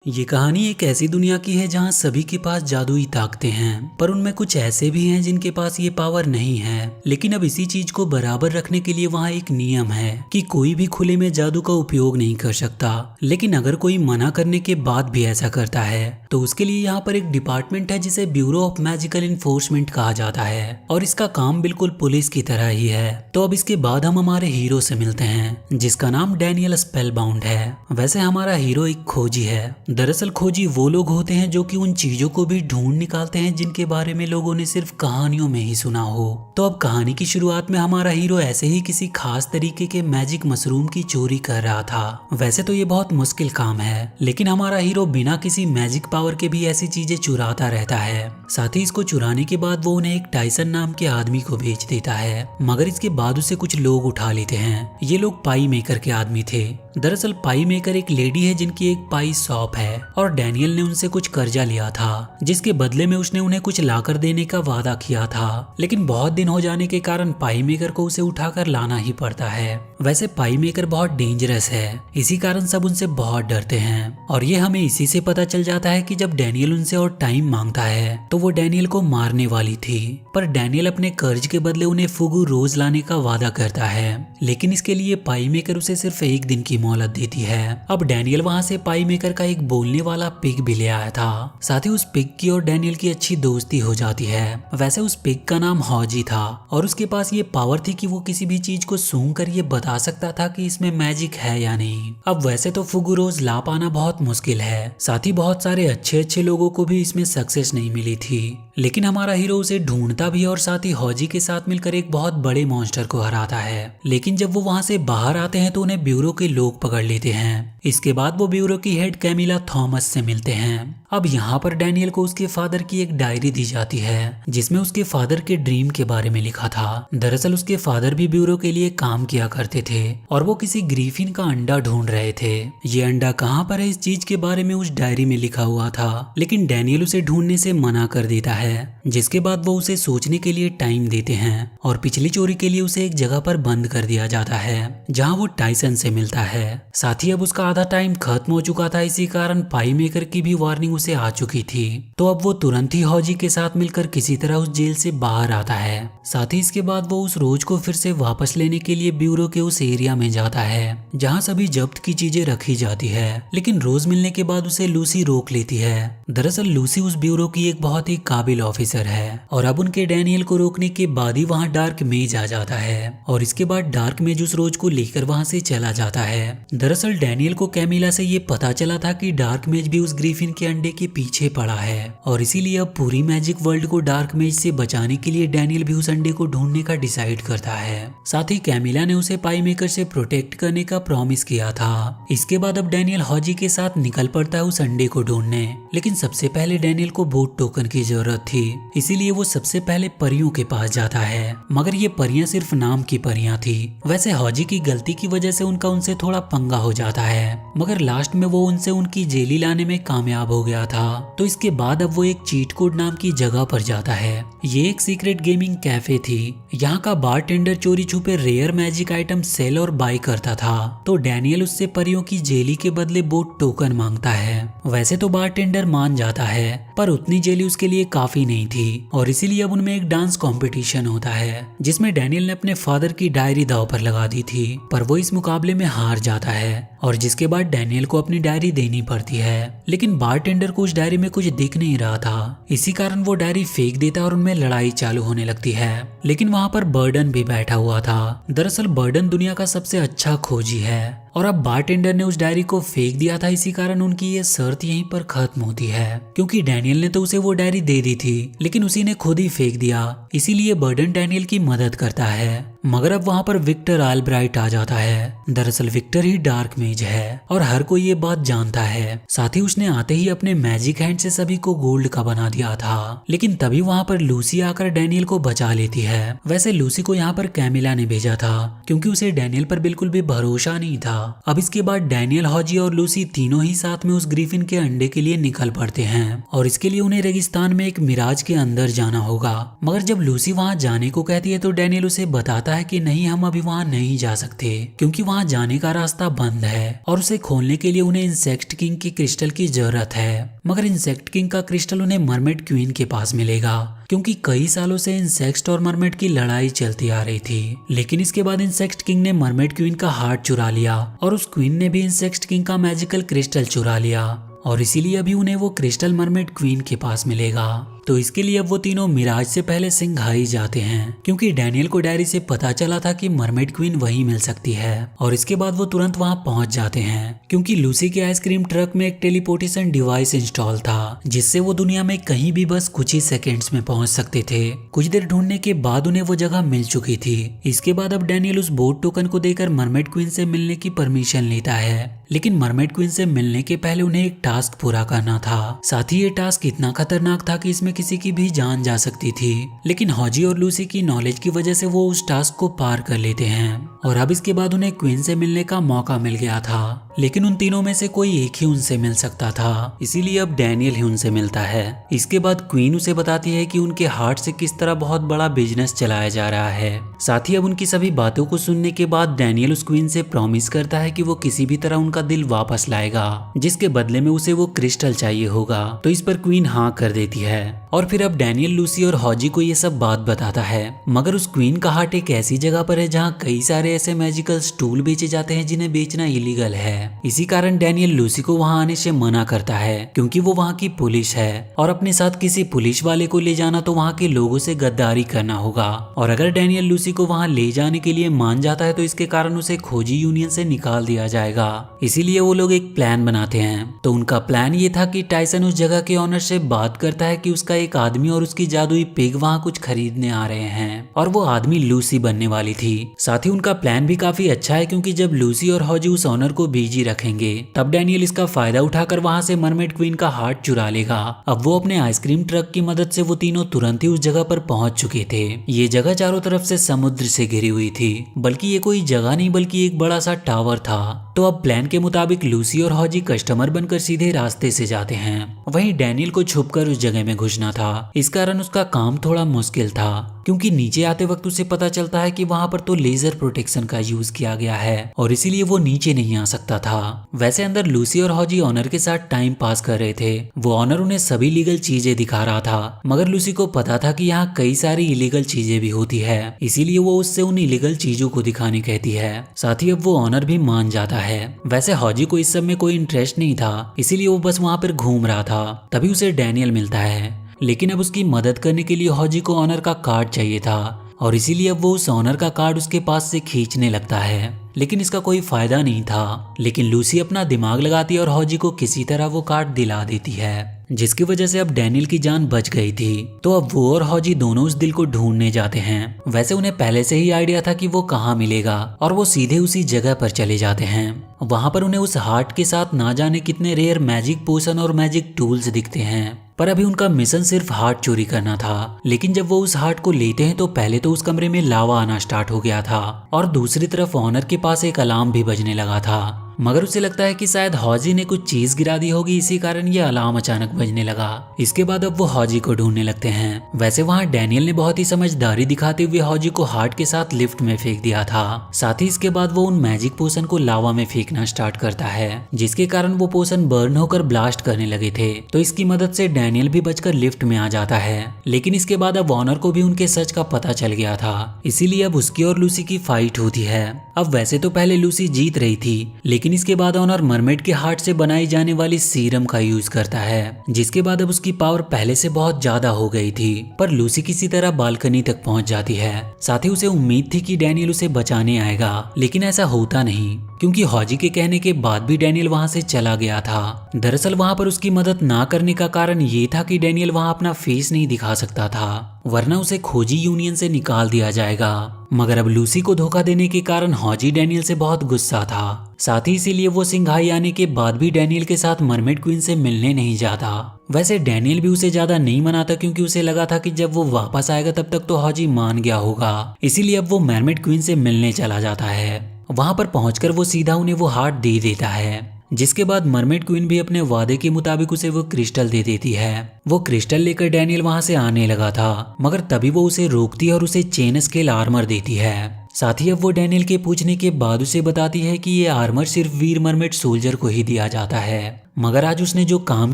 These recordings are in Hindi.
ये कहानी एक ऐसी दुनिया की है जहाँ सभी के पास जादुई ताकतें हैं, पर उनमें कुछ ऐसे भी हैं जिनके पास ये पावर नहीं है। लेकिन अब इसी चीज को बराबर रखने के लिए वहाँ एक नियम है कि कोई भी खुले में जादू का उपयोग नहीं कर सकता। लेकिन अगर कोई मना करने के बाद भी ऐसा करता है तो उसके लिए यहाँ पर एक डिपार्टमेंट है जिसे ब्यूरो ऑफ मैजिकल इन्फोर्समेंट कहा जाता है, और इसका काम बिल्कुल पुलिस की तरह ही है। तो अब इसके बाद हम हमारे हीरो से मिलते हैं जिसका नाम डैनियल स्पेलबाउंड है। वैसे हमारा हीरो एक खोजी है। दरअसल खोजी वो लोग होते हैं जो कि उन चीजों को भी ढूंढ निकालते हैं जिनके बारे में लोगों ने सिर्फ कहानियों में ही सुना हो। तो अब कहानी की शुरुआत में हमारा हीरो ऐसे ही किसी खास तरीके के मैजिक मशरूम की चोरी कर रहा था। वैसे तो ये बहुत मुश्किल काम है, लेकिन हमारा हीरो बिना किसी मैजिक पावर के भी ऐसी चीजें चुराता रहता है। साथ ही इसको चुराने के बाद वो उन्हें एक टाइसन नाम के आदमी को बेच देता है, मगर इसके बाद उसे कुछ लोग उठा लेते हैं। ये लोग पाई मेकर के आदमी थे। दरअसल पाई मेकर एक लेडी है जिनकी एक पाई शॉप है, और डैनियल ने उनसे कुछ कर्जा लिया था जिसके बदले में उसने उन्हें कुछ लाकर देने का वादा किया था। लेकिन बहुत दिन हो जाने के कारण पाई मेकर को उसे उठाकर लाना ही पड़ता है। वैसे पाई मेकर बहुत डेंजरस है, इसी कारण सब उनसे बहुत डरते हैं, और ये हमें इसी से पता चल जाता है कि जब डैनियल उनसे और टाइम मांगता है तो वो डैनियल को मारने वाली थी। पर डैनियल अपने कर्ज के बदले उन्हें फुगू रोज लाने का वादा करता है, लेकिन इसके लिए पाई मेकर उसे सिर्फ एक दिन की मोहलत देती है। अब डैनियल वहाँ से पाई मेकर का एक बोलने वाला पिग भी ले आया था। साथ ही उस पिग की और डैनियल की अच्छी दोस्ती हो जाती है। वैसे उस पिग का नाम हॉजी था, और उसके पास ये पावर थी कि वो किसी भी चीज को सूंघ कर ये बता सकता था कि इसमें मैजिक है या नहीं। अब वैसे तो फुगू रोज ला पाना बहुत मुश्किल है, साथ ही बहुत सारे अच्छे अच्छे लोगों को भी इसमें सक्सेस नहीं मिली थी। लेकिन हमारा हीरो उसे ढूंढता भी और साथ ही हॉजी के साथ मिलकर एक बहुत बड़े मॉन्स्टर को हराता है। लेकिन जब वो वहाँ से बाहर आते हैं तो उन्हें ब्यूरो के लोग पकड़ लेते हैं। इसके बाद वो ब्यूरो की हेड कैमिला थॉमस से मिलते हैं। अब यहाँ पर डैनियल को उसके फादर की एक डायरी दी जाती है जिसमें उसके फादर के ड्रीम के बारे में लिखा था। दरअसल उसके फादर भी ब्यूरो के लिए काम किया करते थे, और वो किसी ग्रीफिन का अंडा ढूंढ रहे थे। ये अंडा कहाँ पर है इस चीज के बारे में उस डायरी में लिखा हुआ था, लेकिन डैनियल उसे ढूंढने से मना कर देता है। जिसके बाद वो उसे सोचने के लिए टाइम देते हैं, और पिछली चोरी के लिए उसे एक जगह पर बंद कर दिया जाता है जहाँ वो टाइसन से मिलता है। साथ ही अब उसका आधा टाइम खत्म हो चुका था, इसी कारण पाई मेकर की भी वार्निंग उसे आ चुकी थी। तो अब वो तुरंत ही हॉजी के साथ मिलकर किसी तरह उस जेल से बाहर आता है। साथ ही इसके बाद वो उस रोज को फिर से वापस लेने के लिए ब्यूरो के उस एरिया में जाता है जहाँ सभी जब्त की चीजें रखी जाती है। लेकिन रोज मिलने के बाद उसे लूसी रोक लेती है। दरअसल लूसी उस ब्यूरो की एक बहुत ही काबिल ऑफिसर है, और अब उनके डैनियल को रोकने के बाद ही वहाँ डार्क मेज आ जाता है, और इसके बाद डार्क मेज उस रोज को लेकर वहाँ से चला जाता है। दरअसल डैनियल को कैमिला से ये पता चला था कि डार्क मेज भी उस ग्रीफिन के अंडे के पीछे पड़ा है, और इसीलिए अब पूरी मैजिक वर्ल्ड को डार्क मेज से बचाने के लिए डैनियल भी उस अंडे को ढूंढने का डिसाइड करता है। साथ ही कैमिला ने उसे पाई मेकर से प्रोटेक्ट करने का प्रॉमिस किया था। इसके बाद अब डैनियल हॉजी के साथ निकल पड़ता है उस अंडे को ढूंढने, लेकिन सबसे पहले डैनियल को वोट टोकन की जरूरत थी, इसीलिए वो सबसे पहले परियों के पास जाता है, मगर ये परियां सिर्फ नाम की परियां थी। वैसे हॉजी की गलती की वजह से उनका उनसे थोड़ा पंगा हो जाता है, मगर लास्ट में वो उनसे उनकी जेली लाने में कामयाब हो गया था। तो इसके बाद अब वो एक चीट कोड नाम की जगह पर जाता है। ये एक सीक्रेट गेमिंग कैफे थी। यहाँ का बारटेंडर चोरी छुपे रेयर मैजिक आइटम सेल और बाय करता था। तो डैनियल उससे परियों की जेली के बदले बोट टोकन मांगता है। वैसे तो बारटेंडर मान जाता है, पर उतनी जेली उसके लिए काफी नहीं थी, और इसीलिए अब उनमें एक डांस कंपटीशन होता है जिसमें डैनियल ने अपने फादर की डायरी दांव पर लगा दी थी, पर वो इस मुकाबले में हार जाता है, और जिसके बाद डैनियल को अपनी डायरी देनी पड़ती है। लेकिन बारटेंडर को उस डायरी में कुछ दिख नहीं रहा था, इसी कारण वो डायरी फेंक देता और उनमें लड़ाई चालू होने लगती है। लेकिन वहाँ पर बर्डन भी बैठा हुआ था। दरअसल बर्डन दुनिया का सबसे अच्छा खोजी है, और अब बारटेंडर ने उस डायरी को फेंक दिया था, इसी कारण उनकी ये शर्त यहीं पर खत्म होती है, क्योंकि डैनियल ने तो उसे वो डायरी दे दी थी, लेकिन उसी ने खुद ही फेंक दिया। इसीलिए बर्डन डैनियल की मदद करता है, मगर अब वहाँ पर विक्टर आलब्राइट आ जाता है। दरअसल विक्टर ही डार्क मेज है, और हर कोई ये बात जानता है। साथ ही उसने आते ही अपने मैजिक हैंड से सभी को गोल्ड का बना दिया था। लेकिन तभी वहाँ पर लूसी आकर डैनियल को बचा लेती है। वैसे लूसी को यहाँ पर कैमिला ने भेजा था, क्योंकि उसे डैनियल पर बिल्कुल भी भरोसा नहीं था। अब इसके बाद डैनियल, हॉजी और लूसी तीनों ही साथ में उस ग्रिफिन के अंडे के लिए निकल पड़ते हैं और इसके लिए उन्हें रेगिस्तान में एक मिराज के अंदर जाना होगा। मगर जब लूसी वहां जाने को कहती है तो डैनियल उसे बताता है कि नहीं, हम अभी वहां नहीं जा सकते क्योंकि वहां जाने का रास्ता बंद है और उसे खोलने के लिए उन्हें इंसेक्ट किंग के क्रिस्टल की जरूरत है। मगर इंसेक्ट किंग का क्रिस्टल उन्हें मरमेड क्वीन के पास मिलेगा क्योंकि कई सालों से इंसेक्ट और मरमेड की लड़ाई चलती आ रही थी। लेकिन इसके बाद इंसेक्ट किंग ने मरमेड क्वीन का हार्ट चुरा लिया और उस क्वीन ने भी इंसेक्ट किंग का मैजिकल क्रिस्टल चुरा लिया और इसीलिए अभी उन्हें वो क्रिस्टल मरमेड क्वीन के पास मिलेगा। तो इसके लिए अब वो तीनों मिराज से पहले सिंघाई जाते हैं क्योंकि डैनियल को डायरी से पता चला था कि मरमेड क्वीन वहीं मिल सकती है और इसके बाद वो तुरंत वहां पहुंच जाते हैं क्योंकि लूसी के आइसक्रीम ट्रक में एक टेलीपोर्टेशन डिवाइस इंस्टॉल था जिससे वो दुनिया में कहीं भी बस कुछ ही सेकेंड्स में पहुंच सकते थे। कुछ देर ढूंढने के बाद उन्हें वो जगह मिल चुकी थी। इसके बाद अब डैनियल उस बोट टोकन को देकर मरमेड क्वीन से मिलने की परमिशन लेता है, लेकिन मरमेड क्वीन से मिलने के पहले उन्हें एक टास्क पूरा करना था। साथ ही ये टास्क इतना खतरनाक था कि इसमें किसी की भी जान जा सकती थी, लेकिन हॉजी और लूसी की नॉलेज की वजह से वो उस टास्क को पार कर लेते हैं और अब इसके बाद उन्हें क्वीन से मिलने का मौका मिल गया था। लेकिन उन तीनों में से कोई एक ही उनसे मिल सकता था, इसीलिए अब डैनियल ही उनसे मिलता है। इसके बाद क्वीन उसे बताती है कि उनके हार्ट से किस तरह बहुत बड़ा बिजनेस चलाया जा रहा है। साथ ही अब उनकी सभी बातों को सुनने के बाद डैनियल उस क्वीन से प्रॉमिस करता है कि वो किसी भी तरह उनका दिल वापस लाएगा, जिसके बदले में उसे वो क्रिस्टल चाहिए होगा। तो इस पर क्वीन हाँ कर देती है और फिर अब डैनियल लूसी और हॉजी को ये सब बात बताता है। मगर उस क्वीन का हार्ट एक ऐसी जगह पर है जहाँ कई सारे ऐसे मैजिकल स्टूल बेचे जाते हैं जिन्हें बेचना इलीगल है। इसी कारण डैनियल लूसी को वहाँ आने से मना करता है क्योंकि वो वहाँ की पुलिस है और अपने साथ किसी पुलिस वाले को ले जाना तो वहाँ के लोगों से गद्दारी करना होगा। और अगर डैनियल लूसी को वहाँ ले जाने के लिए मान जाता है तो इसके कारण उसे खोजी यूनियन से निकाल दिया जाएगा। इसीलिए वो लोग एक प्लान बनाते हैं। तो उनका प्लान ये था कि टाइसन उस जगह के ऑनर से बात करता है कि उसका एक आदमी और उसकी जादुई पिग वहाँ कुछ खरीदने आ रहे हैं और वो आदमी लूसी बनने वाली थी। साथ ही उनका प्लान भी काफी अच्छा है क्योंकि जब लूसी और हॉजी उस ऑनर को बिजी रखेंगे तब डैनियल इसका फायदा उठाकर वहाँ से मरमेड क्वीन का हार्ट चुरा लेगा। अब वो अपने आइसक्रीम ट्रक की मदद से वो तीनों तुरंत ही उस जगह पर पहुंच चुके थे। ये जगह चारों तरफ से समुद्र से घिरी हुई थी, बल्कि ये कोई जगह नहीं बल्कि एक बड़ा सा टावर था। तो अब प्लान के मुताबिक लूसी और हॉजी कस्टमर बनकर सीधे रास्ते से जाते हैं। वहीं डैनियल को छुपकर उस जगह में घुसना था, इस कारण उसका काम थोड़ा मुश्किल था क्योंकि नीचे आते वक्त उसे पता चलता है कि वहां पर तो लेजर प्रोटेक्शन का यूज किया गया है और इसीलिए वो नीचे नहीं आ सकता था। वैसे अंदर लूसी और हॉजी ऑनर के साथ टाइम पास कर रहे थे। वो ऑनर उन्हें सभी लीगल चीजें दिखा रहा था, मगर लूसी को पता था कि यहाँ कई सारी इलीगल चीजें भी होती है, इसीलिए वो उससे उन इलीगल चीजों को दिखाने कहती है। साथ ही अब वो ऑनर भी मान जाता है। वैसे हॉजी को इस सब में कोई इंटरेस्ट नहीं था, इसीलिए वो बस वहां पर घूम रहा था। तभी उसे डैनियल मिलता है, लेकिन अब उसकी मदद करने के लिए हॉजी को ऑनर का कार्ड चाहिए था और इसीलिए अब वो उस ऑनर का कार्ड उसके पास से खींचने लगता है, लेकिन इसका कोई फायदा नहीं था। लेकिन लूसी अपना दिमाग लगाती है और हॉजी को किसी तरह वो कार्ड दिला देती है, जिसकी वजह से अब डैनियल की जान बच गई थी। तो अब वो और हॉजी दोनों उस दिल को ढूंढने जाते हैं। वैसे उन्हें पहले से ही आइडिया था कि वो कहाँ मिलेगा और वो सीधे उसी जगह पर चले जाते हैं। वहां पर उन्हें उस हार्ट के साथ ना जाने कितने रेयर मैजिक पोशन और मैजिक टूल्स दिखते हैं, पर अभी उनका मिशन सिर्फ हार्ट चोरी करना था। लेकिन जब वो उस हार्ट को लेते हैं तो पहले तो उस कमरे में लावा आना स्टार्ट हो गया था और दूसरी तरफ ऑनर के पास एक अलार्म भी बजने लगा था। मगर उसे लगता है कि शायद हॉजी ने कुछ चीज गिरा दी होगी, इसी कारण ये अलार्म अचानक बजने लगा। इसके बाद अब वो हॉजी को ढूंढने लगते हैं। वैसे वहाँ डैनियल ने बहुत ही समझदारी दिखाते हुए हॉजी को हार्ट के साथ लिफ्ट में फेंक दिया था। साथ ही इसके बाद वो उन मैजिक पोशन को लावा में फेंकना स्टार्ट करता है, जिसके कारण वो पोशन बर्न होकर ब्लास्ट करने लगे थे। तो इसकी मदद से डैनियल भी बचकर लिफ्ट में आ जाता है। लेकिन इसके बाद अब ऑनर को भी उनके सच का पता चल गया था, इसीलिए अब उसकी और लूसी की फाइट होती है। अब वैसे तो पहले लूसी जीत रही थी, लेकिन इसके बाद ऑनर मरमेड के हार्ट से बनाई जाने वाली सीरम का यूज करता है, जिसके बाद अब उसकी पावर पहले से बहुत ज्यादा हो गई थी। पर लूसी किसी तरह बालकनी तक पहुंच जाती है। साथ ही उसे उम्मीद थी कि डैनियल उसे बचाने आएगा, लेकिन ऐसा होता नहीं क्योंकि हॉजी के कहने के बाद भी डैनियल वहां से चला गया था। दरअसल वहां पर उसकी मदद ना करने का कारण ये था कि डैनियल वहां अपना फेस नहीं दिखा सकता था, वरना उसे खोजी यूनियन से निकाल दिया जाएगा। मगर अब लूसी को धोखा देने के कारण हॉजी डैनियल से बहुत गुस्सा था। साथ ही इसीलिए वो सिंघाई आने के बाद भी डैनियल के साथ मरमेड क्वीन से मिलने नहीं जाता। वैसे डैनियल भी उसे ज्यादा नहीं मनाता क्योंकि उसे लगा था कि जब वो वापस आएगा तब तक तो हॉजी मान गया होगा, इसीलिए अब वो मरमेड क्वीन से मिलने चला जाता है। वहां पर पहुंचकर वो सीधा उन्हें वो हार्ट दे देता है, जिसके बाद मरमेड क्वीन भी अपने वादे के मुताबिक उसे वो क्रिस्टल दे देती है। वो क्रिस्टल लेकर डैनियल वहां से आने लगा था, मगर तभी वो उसे रोकती है और उसे चेन स्केल आर्मर देती है। साथ ही अब वो डैनियल के पूछने के बाद उसे बताती है कि ये आर्मर सिर्फ वीर मरमेड सोल्जर को ही दिया जाता है, मगर आज उसने जो काम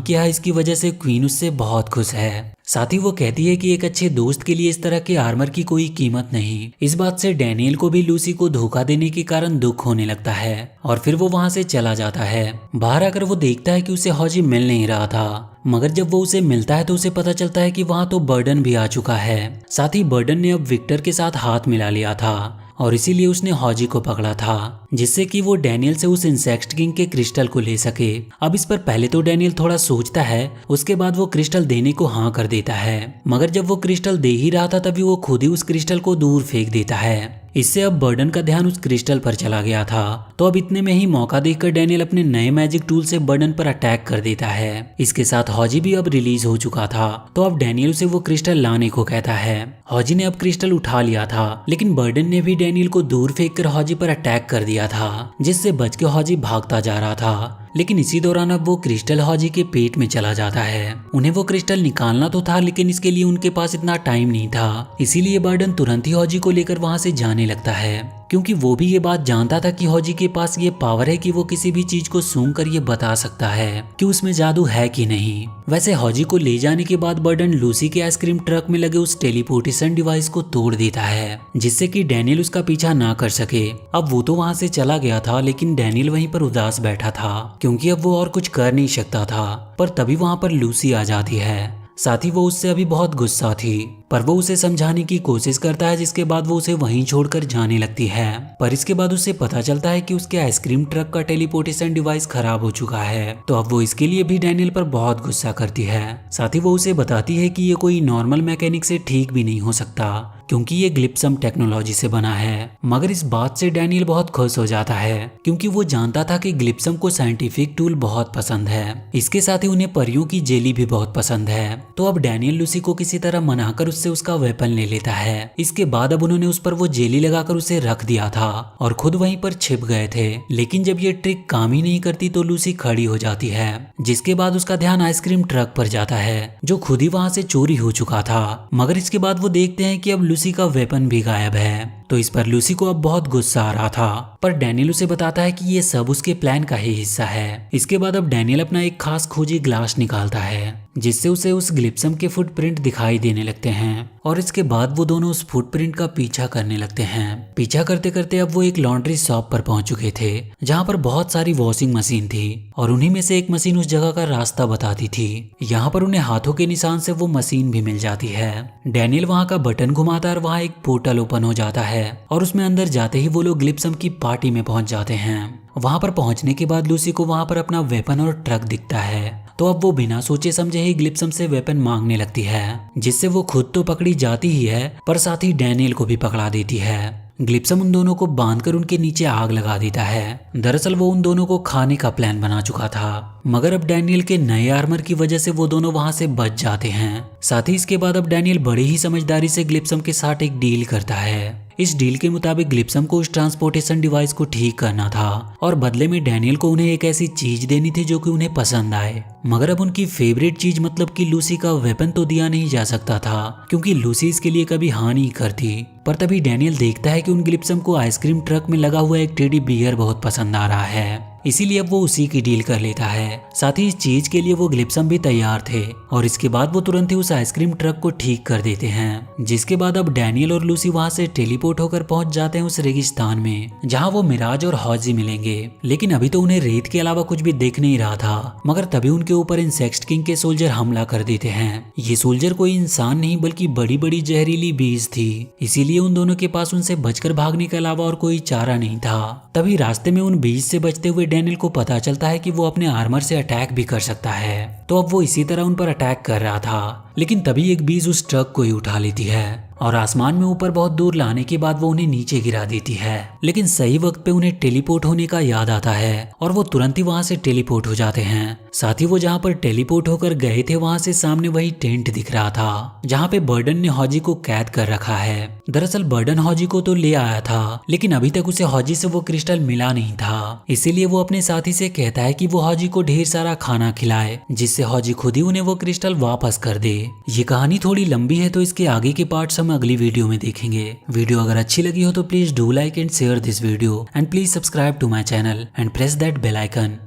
किया है इसकी वजह से क्वीन उससे बहुत खुश है। साथ ही वो कहती है कि एक अच्छे दोस्त के लिए इस तरह के आर्मर की कोई कीमत नहीं। इस बात से डैनियल को भी लूसी को धोखा देने के कारण दुख होने लगता है और फिर वो वहां से चला जाता है। बाहर आकर वो देखता है कि उसे हौजी मिल नहीं रहा था, मगर जब वो उसे मिलता है तो उसे पता चलता है कि वहां तो बर्डन भी आ चुका है। साथ ही बर्डन ने अब विक्टर के साथ हाथ मिला लिया था और इसीलिए उसने हौजी को पकड़ा था, जिससे कि वो डैनियल से उस इंसेक्ट किंग के क्रिस्टल को ले सके। अब इस पर पहले तो डैनियल थोड़ा सोचता है, उसके बाद वो क्रिस्टल देने को हाँ कर देता है, मगर जब वो क्रिस्टल दे ही रहा था तभी वो खुद ही उस क्रिस्टल को दूर फेंक देता है। इससे अब बर्डन का ध्यान उस क्रिस्टल पर चला गया था। तो अब इतने में ही मौका देखकर डैनियल अपने नए मैजिक टूल से बर्डन पर अटैक कर देता है। इसके साथ हौजी भी अब रिलीज हो चुका था, तो अब डैनियल उसे वो क्रिस्टल लाने को कहता है। हौजी ने अब क्रिस्टल उठा लिया था, लेकिन बर्डन ने भी डैनियल को दूर फेंककर हौजी पर अटैक कर दिया था, जिससे बच के हौजी भागता जा रहा था। लेकिन इसी दौरान अब वो क्रिस्टल हौजी के पेट में चला जाता है। उन्हें वो क्रिस्टल निकालना तो था, लेकिन इसके लिए उनके पास इतना टाइम नहीं था, इसीलिए बर्डन तुरंत ही हौजी को लेकर वहां से जाने लगता है, क्योंकि वो भी ये बात जानता था कि हौजी के पास ये पावर है कि वो किसी भी चीज को सूंघ कर ये बता सकता है कि उसमें जादू है कि नहीं। वैसे हौजी को ले जाने के बाद बर्डन लूसी के आइसक्रीम ट्रक में लगे उस टेलीपोर्टेशन डिवाइस को तोड़ देता है, जिससे कि डैनियल उसका पीछा ना कर सके। अब वो तो वहां से चला गया था, लेकिन डैनियल वहीं पर उदास बैठा था, क्योंकि अब वो और कुछ कर नहीं सकता था। पर तभी वहां पर लूसी आ जाती है। साथ ही वो उससे अभी बहुत गुस्सा थी, पर वो उसे समझाने की कोशिश करता है, जिसके बाद वो उसे वहीं छोड़कर जाने लगती है। पर इसके बाद उसे पता चलता है कि उसके आइसक्रीम ट्रक का टेलीपोर्टेशन डिवाइस खराब हो चुका है, तो अब वो इसके लिए भी डैनियल पर बहुत गुस्सा करती है। साथ ही वो उसे बताती है कि ये कोई नॉर्मल मैकेनिक से ठीक भी नहीं हो सकता, क्योंकि ये ग्लिप्सम टेक्नोलॉजी से बना है। मगर इस बात से डैनियल बहुत खुश हो जाता है, क्योंकि वो जानता था कि ग्लिप्सम को साइंटिफिक टूल बहुत पसंद है। इसके साथ ही उन्हें परियों की जेली भी बहुत पसंद है। तो अब डैनियल लूसी को किसी तरह मनाकर उससे उसका वेपन ले लेता है। इसके बाद अब उन्होंने उस पर वो जेली लगाकर उसे रख दिया था और खुद वहीं पर छिप गए थे। लेकिन जब ये ट्रिक काम ही नहीं करती तो लूसी खड़ी हो जाती है, जिसके बाद उसका ध्यान आइसक्रीम ट्रक पर जाता है, जो खुद ही वहां से चोरी हो चुका था। मगर इसके बाद वो देखते हैं कि अब लूसी का वेपन भी गायब है। तो इस पर लूसी को अब बहुत गुस्सा आ रहा था, पर डैनियल उसे बताता है कि ये सब उसके प्लान का ही हिस्सा है। इसके बाद अब डैनियल अपना एक खास खोजी ग्लास निकालता है, जिससे उसे उस ग्लिप्सम के फुटप्रिंट दिखाई देने लगते हैं, और इसके बाद वो दोनों उस फुटप्रिंट का पीछा करने लगते हैं। पीछा करते करते अब वो एक लॉन्ड्री शॉप पर पहुंच चुके थे, जहां पर बहुत सारी वॉशिंग मशीन थी, और उन्हीं में से एक मशीन उस जगह का रास्ता बताती थी। यहाँ पर उन्हें हाथों के निशान से वो मशीन भी मिल जाती है। डैनियल वहाँ का बटन घुमाता है और वहाँ एक पोर्टल ओपन हो जाता है, और उसमें अंदर जाते ही वो लोग ग्लिप्सम की पार्टी में पहुंच जाते हैं। वहां पर पहुंचने के बाद लूसी को वहां पर अपना वेपन और ट्रक दिखता है, तो अब वो बिना सोचे समझे ही ग्लिप्सम से वेपन मांगने लगती है, जिससे वो खुद तो पकड़ी जाती ही है, पर साथ ही डैनियल को भी पकड़ा देती है। ग्लिप्सम उन दोनों को बांधकर उनके नीचे आग लगा देता है। दरअसल वो उन दोनों को खाने का प्लान बना चुका था, मगर अब डैनियल के नए आर्मर की वजह से वो दोनों वहां से बच जाते हैं। साथ ही इसके बाद अब डैनियल बड़ी ही समझदारी से ग्लिप्सम के साथ एक डील करता है। इस डील के मुताबिक ग्लिप्सम को उस ट्रांसपोर्टेशन डिवाइस को ठीक करना था, और बदले में डैनियल को उन्हें एक ऐसी चीज देनी थी जो कि उन्हें पसंद आए। मगर अब उनकी फेवरेट चीज मतलब कि लूसी का वेपन तो दिया नहीं जा सकता था, क्योंकि लूसी इसके लिए कभी हाँ नहीं करती। पर तभी डैनियल देखता है कि उन ग्लिप्सम को आइसक्रीम ट्रक में लगा हुआ एक टेडी बियर बहुत पसंद आ रहा है, इसीलिए अब वो उसी की डील कर लेता है। साथ ही इस चीज के लिए वो ग्लिप्सम भी तैयार थे, और इसके बाद वो तुरंत ही उस आइसक्रीम ट्रक को ठीक कर देते हैं। जिसके बाद अब डैनियल और लूसी वहां से टेलीपोर्ट होकर पहुंच जाते हैं उस रेगिस्तान में, जहां वो मिराज और हौजी मिलेंगे। लेकिन अभी तो उन्हें रेत के अलावा कुछ भी दिख नहीं रहा था, मगर तभी उनके ऊपर इंसेक्ट किंग के सोल्जर हमला कर देते हैं। ये सोल्जर कोई इंसान नहीं बल्कि बड़ी बड़ी जहरीली बीज थी, इसीलिए उन दोनों के पास उनसे बचकर भागने के अलावा और कोई चारा नहीं था। तभी रास्ते में उन बीज से बचते हुए डैनियल को पता चलता है कि वो अपने आर्मर से अटैक भी कर सकता है, तो अब वो इसी तरह उन पर अटैक कर रहा था। लेकिन तभी एक बीज उस ट्रक को ही उठा लेती है और आसमान में ऊपर बहुत दूर लाने के बाद वो उन्हें नीचे गिरा देती है। लेकिन सही वक्त पे उन्हें टेलीपोर्ट होने का याद आता है और वो तुरंत ही वहां से टेलीपोर्ट हो जाते हैं। साथ ही वो जहाँ पर टेलीपोर्ट होकर गए थे वहां से सामने वही टेंट दिख रहा था जहाँ पे बर्डन ने हॉजी को कैद कर रखा है। दरअसल बर्डन हॉजी को तो ले आया था लेकिन अभी तक उसे हॉजी से वो क्रिस्टल मिला नहीं था, इसीलिए वो अपने साथी से कहता है कि वो हॉजी को ढेर सारा खाना खिलाए जिससे हॉजी खुद ही उन्हें वो क्रिस्टल वापस कर दे। ये कहानी थोड़ी लंबी है तो इसके आगे के पार्ट्स हम अगली वीडियो में देखेंगे। वीडियो अगर अच्छी लगी हो तो please do like and share this video and please subscribe to my channel and press that bell icon.